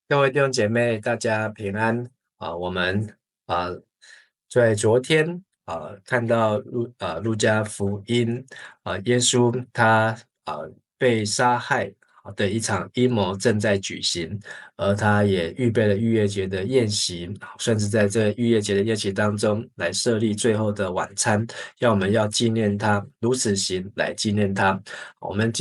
各位弟兄姐妹，大家平安我们啊、在昨天看到路加福音耶稣他啊、被杀害的一场阴谋正在举行，而他也预备了逾越节的宴席，甚至在这逾越节的宴席当中来设立最后的晚餐，我们要纪念他，如此行来纪念他。我们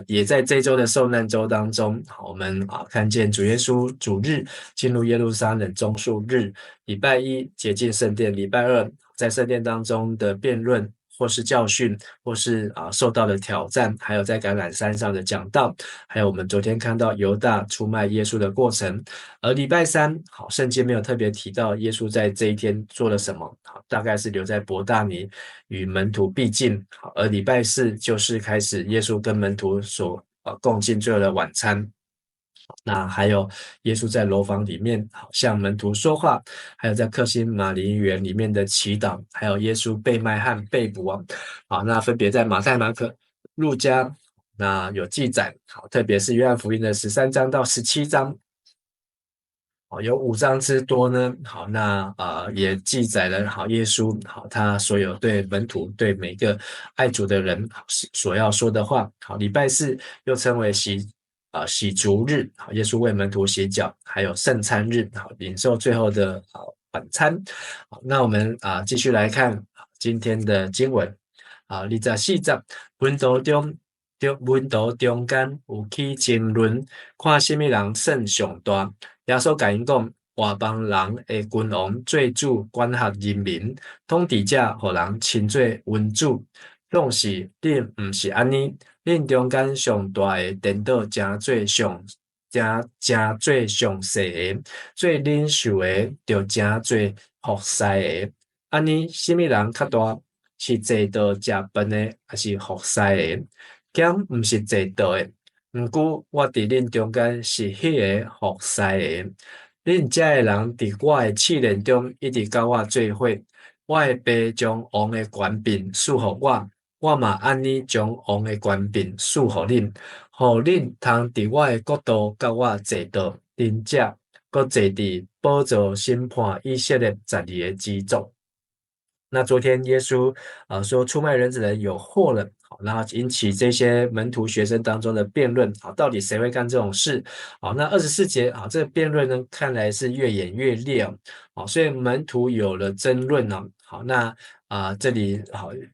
也在这周的受难周当中，我们看见主耶稣主日进入耶路撒冷中树日，礼拜一洁净圣殿，礼拜二在圣殿当中的辩论或是教训，或是受到的挑战，还有在橄榄山上的讲道，还有我们昨天看到犹大出卖耶稣的过程。而礼拜三，圣经没有特别提到耶稣在这一天做了什么，大概是留在伯大尼与门徒必进。而礼拜四就是开始耶稣跟门徒所共进最后的晚餐。那还有耶稣在楼房里面向门徒说话，还有在克西马尼园里面的祈祷，还有耶稣被卖和被捕那分别在马太、马可、路加那有记载，特别是约翰福音的13章到17章，有5章之多呢。也记载了耶稣他所有对门徒对每个爱主的人所要说的话。礼拜四又称为洗足日，耶稣为门徒洗脚，还有圣餐日，领受最后的晚餐。那我们继续来看今天的经文24章，文图中间有起争论，看什么人胜上大。耶稣甲因讲，外邦人的君王做主管辖人民，统治者互人称作君主。总是恁毋是安尼，恁中间上大的颠倒诚做上细的，做领袖的就诚做服侍的。安尼，什么人较大？是坐道食饭的，还是服侍的？兼毋是坐道的。毋过我伫恁中间是迄个服侍的。恁遮的人伫我的试炼中一直甲我做伙。我的爸将王的权柄赐予我，我嘛安尼将王的权柄赐予恁，互恁通伫我的国度甲我坐道，并且搁坐伫宝座审判以色列12个支族。那昨天耶稣说出卖人子的人有祸了，然后引起这些门徒学生当中的辩论，到底谁会干这种事？那24节这个辩论呢，看来是越演越烈所以门徒有了争论那这里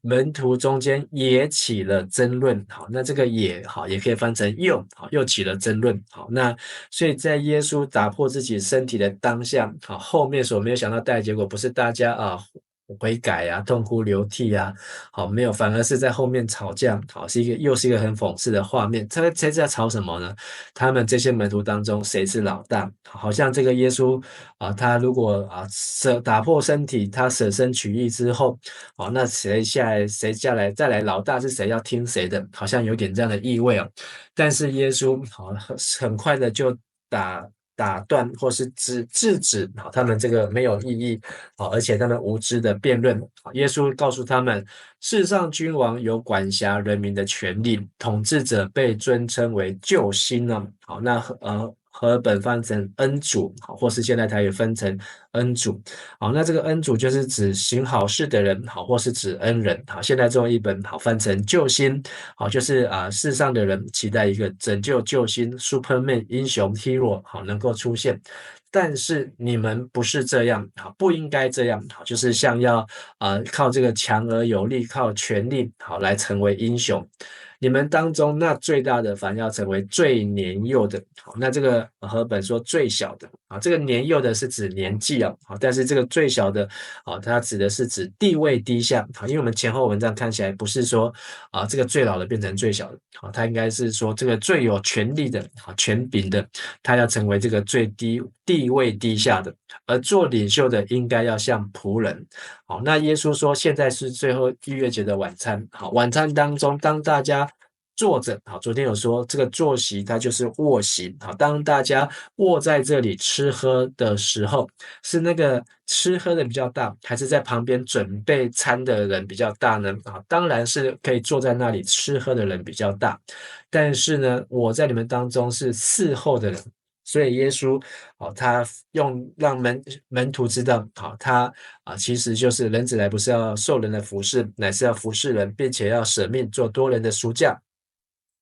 门徒中间也起了争论，那这个也可以翻成又起了争论，那所以在耶稣打破自己身体的当下，后面所没有想到带来结果不是大家悔改痛哭流涕没有，反而是在后面吵架，又是一个很讽刺的画面。这在吵什么呢？他们这些门徒当中谁是老大？好像这个耶稣他如果打破身体，他舍身取义之后，那谁下来再来老大是谁？要听谁的？好像有点这样的意味但是耶稣很快的就打断或是制止他们这个没有意义而且他们无知的辩论。耶稣告诉他们，世上君王有管辖人民的权利，统治者被尊称为救星呢。那和合本翻成恩主，或是现在它也分成恩主。那这个恩主就是指行好事的人，或是指恩人。现在中文译本翻成救星，就是世上的人期待一个拯救救星 Superman 英雄 Hero 能够出现。但是你们不是这样，不应该这样，就是像要靠这个强而有力，靠权力来成为英雄。你们当中那最大的反要成为最年幼的。那这个和本说最小的这个年幼的是指年纪但是这个最小的它指的是指地位低下因为我们前后文这样看起来不是说这个最老的变成最小的它应该是说这个最有权力的权柄的，他要成为这个最地位低下的，而做领袖的应该要像仆人。那耶稣说现在是最后逾越节的晚餐，晚餐当中当大家坐着，昨天有说这个坐席它就是卧席，当大家卧在这里吃喝的时候，是那个吃喝的比较大，还是在旁边准备餐的人比较大呢？当然是可以坐在那里吃喝的人比较大，但是呢，我在你们当中是伺候的人。所以耶稣他用让门徒知道，他其实就是人子来不是要受人的服侍，乃是要服侍人，并且要舍命做多人的赎价。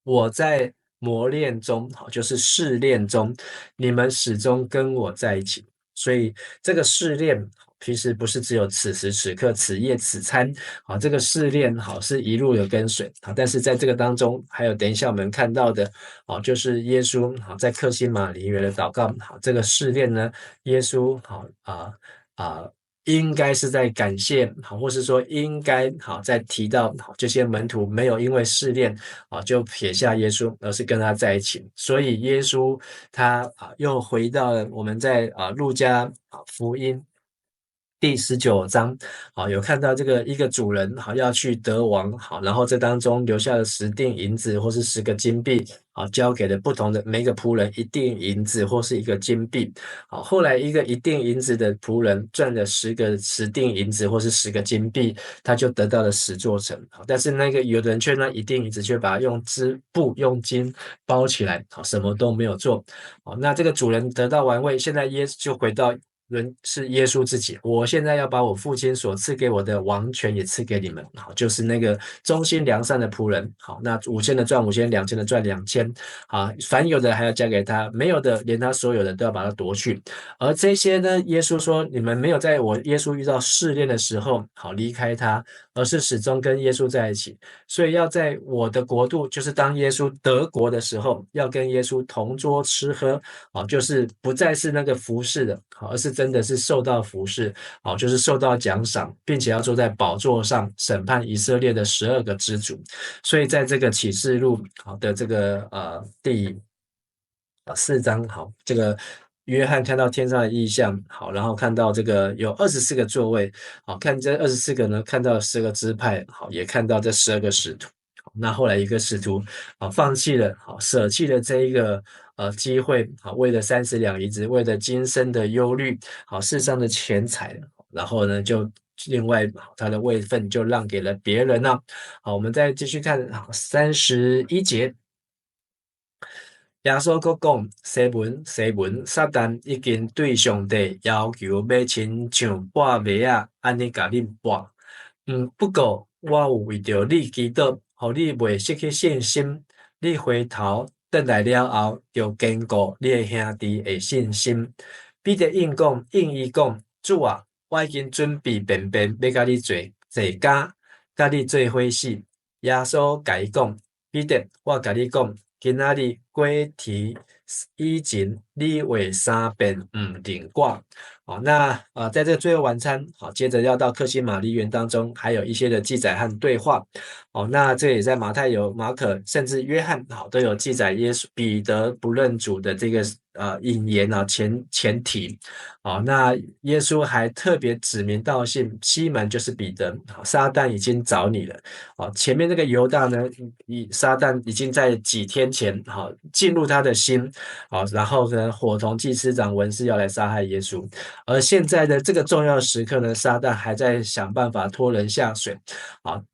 我在磨练中，就是试炼中，你们始终跟我在一起。所以这个试炼其实不是只有此时此刻、此夜此餐，这个试炼是一路的跟随，但是在这个当中，还有等一下我们看到的，就是耶稣在克西马尼园的祷告，这个试炼呢，耶稣应该是在感谢，或是说应该在提到这些门徒没有因为试炼就撇下耶稣，而是跟他在一起。所以耶稣他又回到了我们在路加福音第19章，有看到这个一个主人要去得王，然后这当中留下了10锭银子或是10个金币，交给了不同的每个仆人1锭银子或是1个金币。后来一个1锭银子的仆人赚了10锭银子或是10个金币，他就得到了10座城。但是那个有的人却那1锭银子却把它用织布用金包起来，什么都没有做。那这个主人得到完位，现在耶稣就回到人是耶稣自己，我现在要把我父亲所赐给我的王权也赐给你们，就是那个忠心良善的仆人，那5000的赚5000，2000的赚2000，凡有的还要加给他，没有的连他所有的都要把他夺去。而这些呢，耶稣说你们没有在我耶稣遇到试炼的时候离开他，而是始终跟耶稣在一起，所以要在我的国度，就是当耶稣得国的时候，要跟耶稣同桌吃喝，就是不再是那个服侍的，而是真的是受到服侍，就是受到奖赏，并且要坐在宝座上审判以色列的12个支族。所以在这个启示录的这个第4章，这个约翰看到天上的异象，然后看到这个有24个座位，看这24个呢，看到10个支派，也看到这12个使徒。那后来一个使徒放弃了，舍弃了这一个机会，为了30两银子，为了今生的忧虑，世上的钱财，然后呢就另外他的位分就让给了别人了。好，我们再继续看31节。耶稣佫讲：西门，西门，撒旦已经对上帝要求要亲像拔麦啊，安尼甲恁拔。不过我有为着你祈祷，互你袂失去信心。你回头转来了后，就坚固你的兄弟的信心。彼得应伊讲：主啊，我已经准备便便要甲你坐家，甲你做伙死。耶稣甲伊讲：彼得，我甲你讲。今仔日过题以前，你为3遍唔定挂。那在这个最后晚餐，接着要到克西马尼园当中，还有一些的记载和对话。那这也在马太有、马可，甚至约翰，都有记载耶稣彼得不认主的这个引言前提。那耶稣还特别指名道姓，西门就是彼得，撒旦已经找你了。前面这个犹大呢，撒旦已经在几天前进入他的心，然后呢，伙同祭司长、文士要来杀害耶稣。而现在的这个重要时刻呢，撒旦还在想办法拖人下水，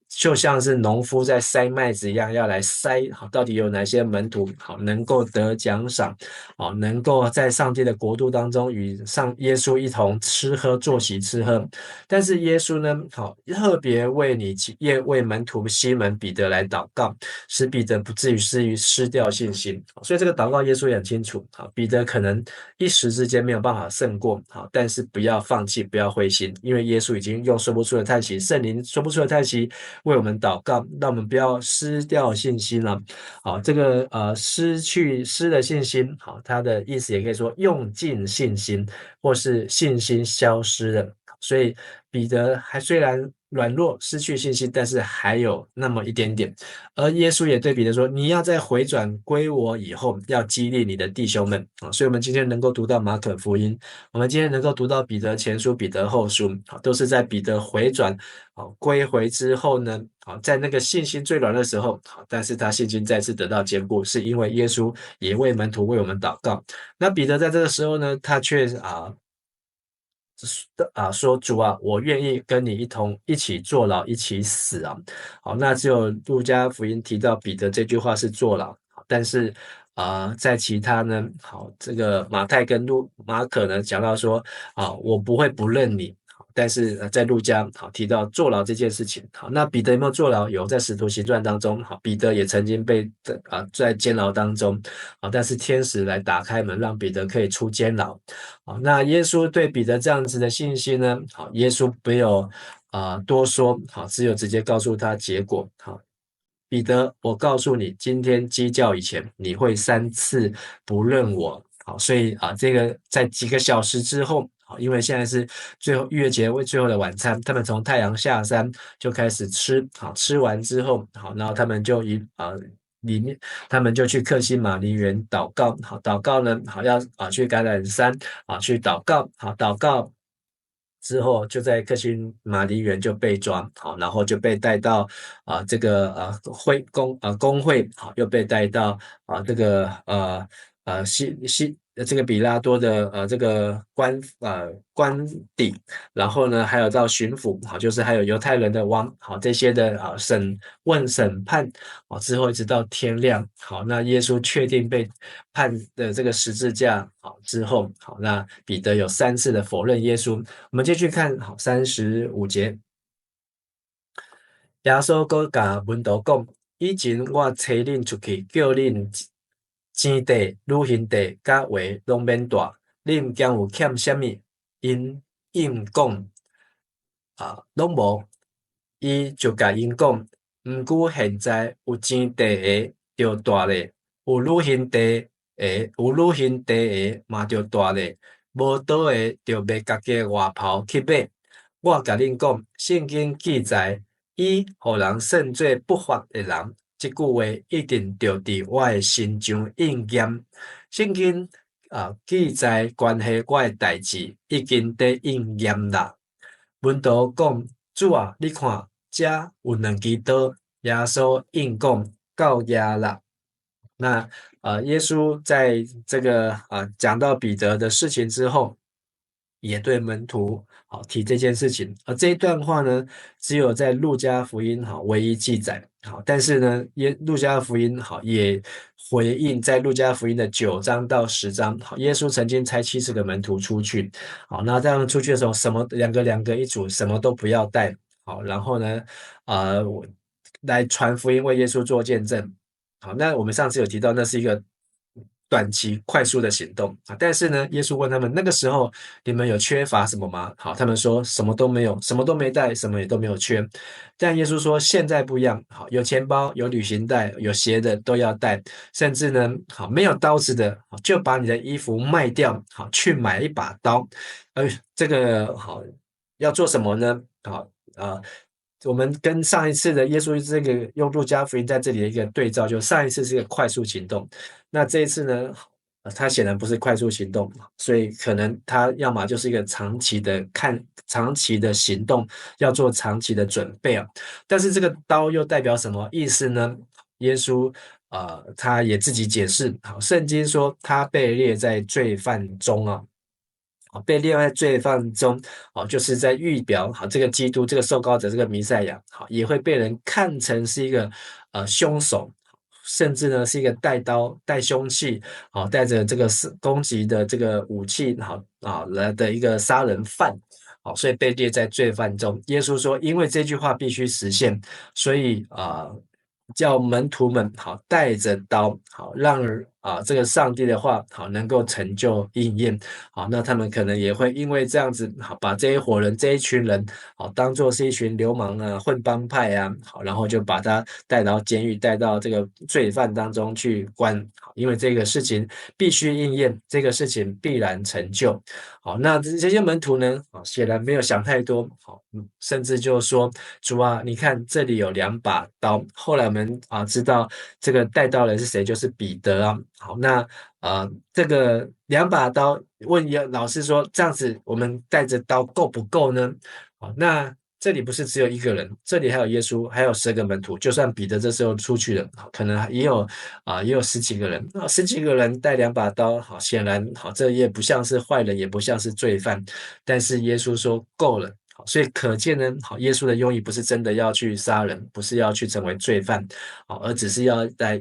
就像是农夫在筛麦子一样，要来筛到底有哪些门徒能够得奖赏，能够在上帝的国度当中与耶稣一同吃喝坐席吃喝。但是耶稣呢，特别为门徒西门彼得来祷告，使彼得不至于失掉信心。所以这个祷告耶稣也很清楚，彼得可能一时之间没有办法胜过，但是不要放弃，不要灰心，因为耶稣已经用说不出的叹息，圣灵说不出的叹息为我们祷告，让我们不要失掉信心了。这个失了信心，它的意思也可以说用尽信心，或是信心消失了。所以彼得虽然软弱失去信心，但是还有那么一点点。而耶稣也对彼得说：“你要在回转归我以后，要激励你的弟兄们。”所以我们今天能够读到马可福音，我们今天能够读到彼得前书、彼得后书，都是在彼得回转归回之后呢，在那个信心最软的时候，但是他信心再次得到坚固，是因为耶稣也为门徒为我们祷告。那彼得在这个时候呢，他却说主啊，我愿意跟你一起坐牢，一起死啊。好，那只有路加福音提到彼得这句话是坐牢，但是在其他呢，好，这个马太跟马可呢讲到说，我不会不认你。但是在路加好提到坐牢这件事情，好，那彼得有没有坐牢？有，在使徒行传当中，好，彼得也曾经被在监牢当中，但是天使来打开门，让彼得可以出监牢。好，那耶稣对彼得这样子的信心呢，好，耶稣没有多说，好，只有直接告诉他结果。好，彼得，我告诉你，今天鸡叫以前，你会3次不认我。好，所以这个在几个小时之后，好，因为现在是最后逾越节为最后的晚餐，他们从太阳下山就开始吃，好，吃完之后，好，然后他们就里面他们就去克西马尼园祷告，好，祷告呢，好要去橄榄山去祷告，好，祷告之后就在克西马尼园就被抓，好，然后就被带到这个公会，好，又被带到这个这个比拉多的这个官邸，然后呢还有到巡抚，好，就是还有犹太人的王，好，这些的审判，好，之后一直到天亮，好，那耶稣确定被判的这个十字架，好之后，好，那彼得有3次的否认耶稣。我们继续看好35节，耶稣搁甲门徒讲：以前我找恁出去，叫恁钱地、旅行地、甲话拢免带，恁敢有欠什么？因应讲拢无。伊就甲因讲：毋过现在有钱地的就带咧，有旅行地的嘛就带咧，无倒的就卖家己的外袍去买。我甲恁讲，圣经记载，伊互人胜罪不法的人，即句话一定着伫我的心上应验。圣经记载关系我的代志，已经得应验啦。门徒讲：主啊，你看，遮有2支刀。耶稣应讲：到遮啦。那耶稣在这个讲到彼得的事情之后，也对门徒提这件事情。而这一段话呢，只有在路加福音唯一记载。好，但是呢，路加福音也回应在路加福音的9章到10章，好，耶稣曾经差70个门徒出去。好，那这样出去的时候，什么两个一组，什么都不要带。好，然后呢，来传福音，为耶稣做见证。好，那我们上次有提到，那是一个短期快速的行动但是呢，耶稣问他们，那个时候你们有缺乏什么吗？好，他们说什么都没有，什么都没带，什么也都没有缺。但耶稣说现在不一样，好，有钱包，有旅行袋，有鞋的都要带，甚至呢，好，没有刀子的，就把你的衣服卖掉，好，去买一把刀。这个好要做什么呢？好我们跟上一次的耶稣这个用路加福音在这里的一个对照，就上一次是一个快速行动，那这一次呢，他显然不是快速行动，所以可能他要么就是一个长期的行动，要做长期的准备啊。但是这个刀又代表什么意思呢？耶稣他也自己解释，好，圣经说他被列在罪犯中啊。被列在罪犯中，就是在预表这个基督这个受膏者这个弥赛亚，也会被人看成是一个凶手，甚至呢是一个带刀带凶器，带着这个攻击的这个武器，来的一个杀人犯，所以被列在罪犯中。耶稣说，因为这句话必须实现，所以叫门徒们带着刀，让这个上帝的话能够成就应验。那他们可能也会因为这样子把这一伙人这一群人当作是一群流氓混帮派然后就把他带到监狱，带到这个罪犯当中去关。因为这个事情必须应验，这个事情必然成就。那这些门徒呢显然没有想太多，甚至就说，主啊，你看这里有2把刀。后来我们知道这个带刀人是谁，就是彼得啊。好，那这个2把刀，问老师说，这样子我们带着刀够不够呢？好，那这里不是只有1个人，这里还有耶稣，还有12个门徒。就算彼得这时候出去了，可能也有10几个人，10几个人带2把刀，显然这也不像是坏人，也不像是罪犯。但是耶稣说够了。好，所以可见呢，好，耶稣的用意不是真的要去杀人，不是要去成为罪犯，好，而只是要来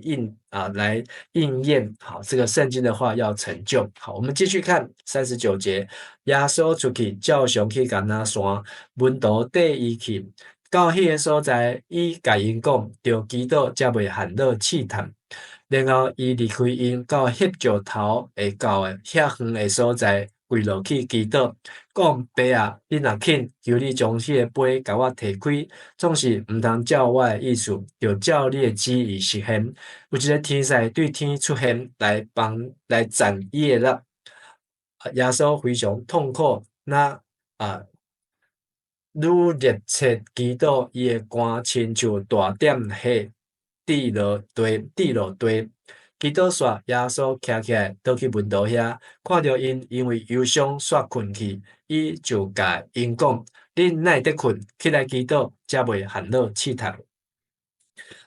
应验好这个圣经的话要成就。好，我们继续看39节，耶稣出去照常去橄榄山，门徒跟伊去。到迄个所在，伊甲因讲，着基督才袂hand落试探。然后伊离开因，到翕石头会到的遐远的所在，跪落去祈祷，讲爸啊，你若肯，求你将迄个杯甲我摕开，总是毋通照我的意思，就照你的旨意实现。有一个天使对天出现，来赞伊的力。耶稣非常痛苦，那啊。愈热切祈祷伊的肝亲像大点火滴落地。祈祷煞，耶稣徛起来，倒去门徒遐，看到因为忧伤煞困去，伊就甲因讲：恁哪会得困？起来祈祷，才袂hand落试探。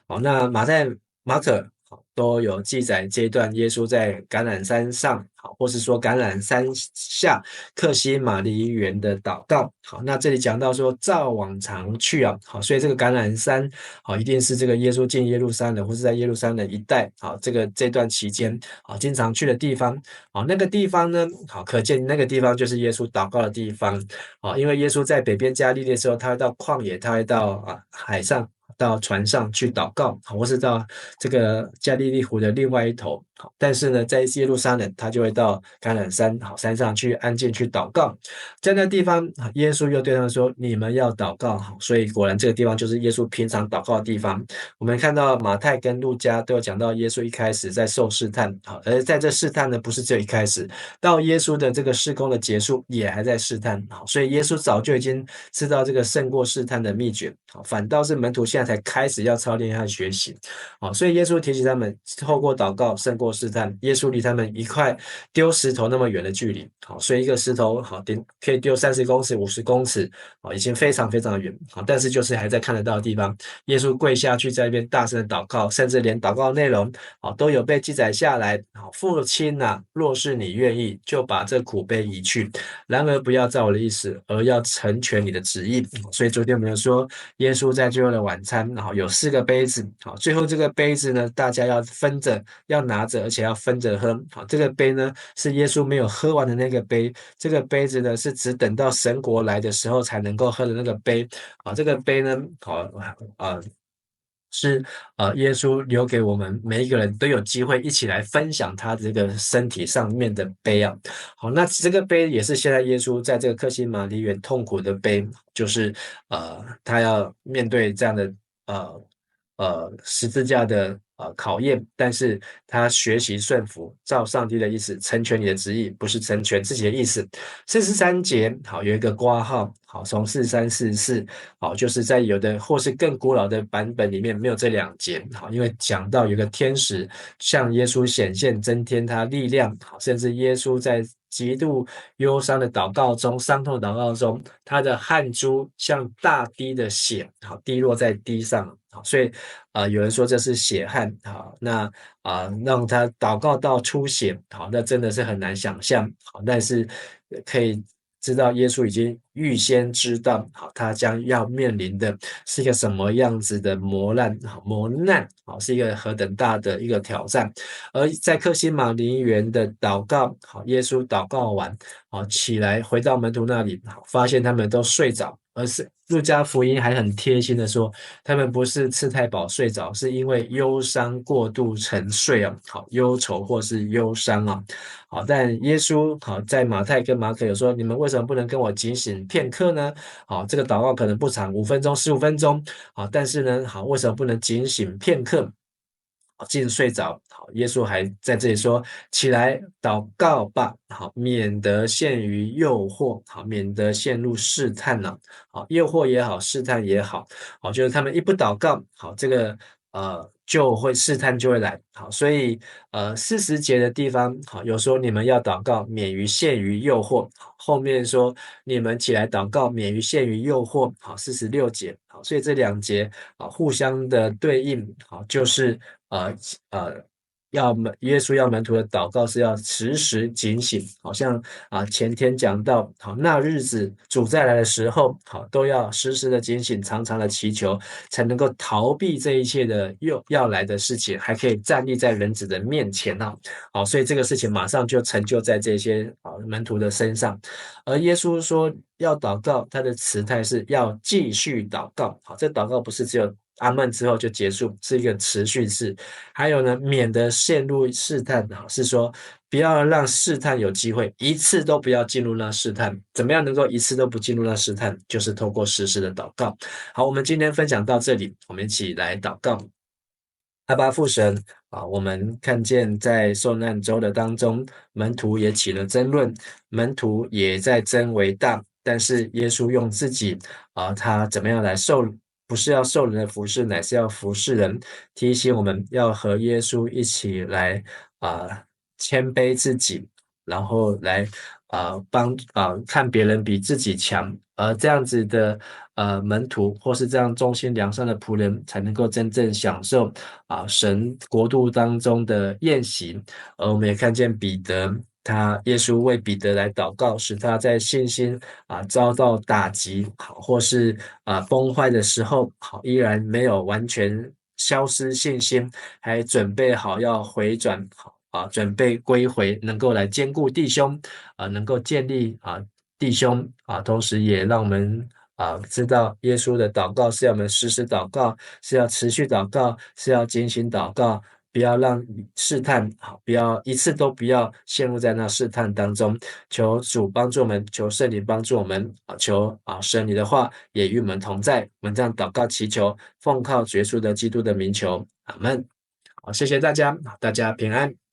好，那马可都有记载这一段耶稣在橄榄山上，好，或是说橄榄山下克西马尼园的祷告。好，那这里讲到说照往常去啊，好，所以这个橄榄山，好，一定是这个耶稣进耶路撒冷或是在耶路撒冷一带，好，这段期间，好，经常去的地方。好，那个地方呢，好，可见那个地方就是耶稣祷告的地方。好，因为耶稣在北边加利利的时候，他会到旷野，他会到海上。到船上去祷告，或是到这个加利利湖的另外一头。但是呢，在耶路撒冷，他就会到橄榄山，山上去安静去祷告。在那地方，耶稣又对他们说：“你们要祷告。”所以果然这个地方就是耶稣平常祷告的地方。我们看到马太跟路加都有讲到耶稣一开始在受试探，而在这试探呢，不是只有一开始，到耶稣的这个事工的结束也还在试探。所以耶稣早就已经知道这个胜过试探的秘诀，反倒是门徒现在才开始要操练和学习。所以耶稣提醒他们，透过祷告胜过试探。耶稣离他们一块丢石头那么远的距离，所以一个石头可以丢30公尺、50公尺，已经非常非常远。但是就是还在看得到的地方，耶稣跪下去在那边大声的祷告，甚至连祷告内容都有被记载下来。父亲啊，若是你愿意，就把这苦杯移去，然而不要照我的意思，而要成全你的旨意。所以昨天我们有说，耶稣在最后的晚餐，有4个杯子，最后这个杯子呢，大家要分着，要拿着，而且要分着喝。这个杯呢，是耶稣没有喝完的那个杯，这个杯子呢，是只等到神国来的时候才能够喝的那个杯。这个杯呢，是耶稣留给我们每一个人都有机会一起来分享他这个身体上面的杯啊。好，那这个杯也是现在耶稣在这个客西马尼园痛苦的杯，就是他要面对这样的十字架的考验，但是他学习顺服，照上帝的意思成全你的旨意，不是成全自己的意思。43节好有一个括号，好从43、44好就是在有的或是更古老的版本里面没有这2节，好因为讲到有个天使向耶稣显现，增添他力量，好甚至耶稣在极度忧伤的祷告中，伤痛的祷告中，他的汗珠像大滴的血，好滴落在地上，好，所以有人说这是血汗，好，那让他祷告到出血，好，那真的是很难想象，好，但是可以知道耶稣已经预先知道，好，他将要面临的是一个什么样子的磨难，好，是一个何等大的一个挑战。而在客西马尼园的祷告，好，耶稣祷告完，好，起来回到门徒那里，好，发现他们都睡着，而是路加福音还很贴心的说，他们不是吃太饱睡着，是因为忧伤过度沉睡啊，好，忧愁或是忧伤啊，好，但耶稣好在马太跟马可有说，你们为什么不能跟我警醒片刻呢？好，这个祷告可能不长，5分钟、15分钟，好，但是呢，好，为什么不能警醒片刻？竟睡着，好，耶稣还在这里说：起来祷告吧，好，免得陷于诱惑，好，免得陷入试探了，好，诱惑也好，试探也好，好，就是他们一不祷告，好，这个就会试探就会来，好，所以40节的地方，好，有说你们要祷告，免于陷于诱惑，后面说你们起来祷告，免于陷于诱惑，好，46节，好，所以这2节互相的对应，好，就是呃耶稣要门徒的祷告是要时时警醒，好像前天讲到，好那日子主再来的时候，好都要时时的警醒，常常的祈求，才能够逃避这一切的又要来的事情，还可以站立在人子的面前好，所以这个事情马上就成就在这些门徒的身上。而耶稣说要祷告，他的词态是要继续祷告。好，这祷告不是只有阿门之后就结束，是一个持续式。还有呢，免得陷入试探，是说不要让试探有机会，一次都不要进入那试探。怎么样能够一次都不进入那试探？就是透过实时的祷告。好，我们今天分享到这里，我们一起来祷告。阿爸父神我们看见在受难周的当中，门徒也起了争论，门徒也在争为大，但是耶稣用自己他怎么样来受，不是要受人的服侍，乃是要服侍人，提醒我们要和耶稣一起来谦卑自己，然后来看别人比自己强，而这样子的门徒或是这样忠心良善的仆人，才能够真正享受神国度当中的宴席。而我们也看见彼得，耶稣为彼得来祷告，使他在信心遭到打击，好，或是崩坏的时候，好，依然没有完全消失信心，还准备好要回转，好准备归回，能够来兼顾弟兄，能够建立弟兄同时也让我们知道耶稣的祷告是要我们时时祷告，是要持续祷告，是要警醒祷告，不要让试探不要一次都不要陷入在那试探当中。求主帮助我们，求圣灵帮助我们求神你的话也与我们同在。我们这样祷告祈求，奉靠耶稣的基督的名求，阿们。好，谢谢大家，大家平安。